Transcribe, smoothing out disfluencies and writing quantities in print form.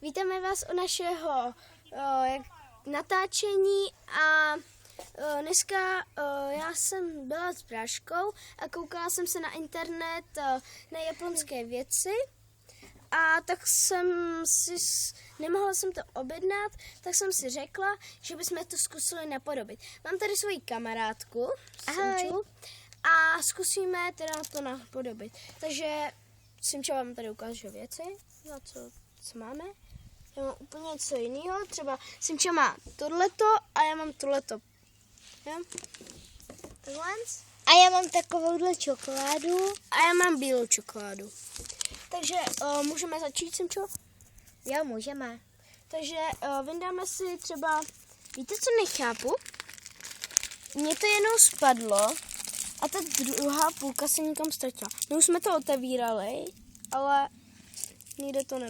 Vítáme vás u našeho natáčení a dneska já jsem byla s Bráškou a koukala jsem se na internet na japonské věci a tak nemohla jsem to objednat, tak jsem si řekla, že bychom to zkusili napodobit. Mám tady svoji kamarádku, Simču, a zkusíme teda to napodobit. Takže Simča vám tady ukáže věci, co máme. Já mám úplně něco jiného, třeba Simča má tohleto a já mám tohleto. Takhle. A já mám takovouhle čokoládu. A já mám bílou čokoládu. Takže můžeme začít, Simčo? Jo, můžeme. Takže vyndáme si třeba, víte, co nechápu? Mně to jenom spadlo a ta druhá půlka se někam ztratila. My už jsme to otevírali, ale nikde to nebylo.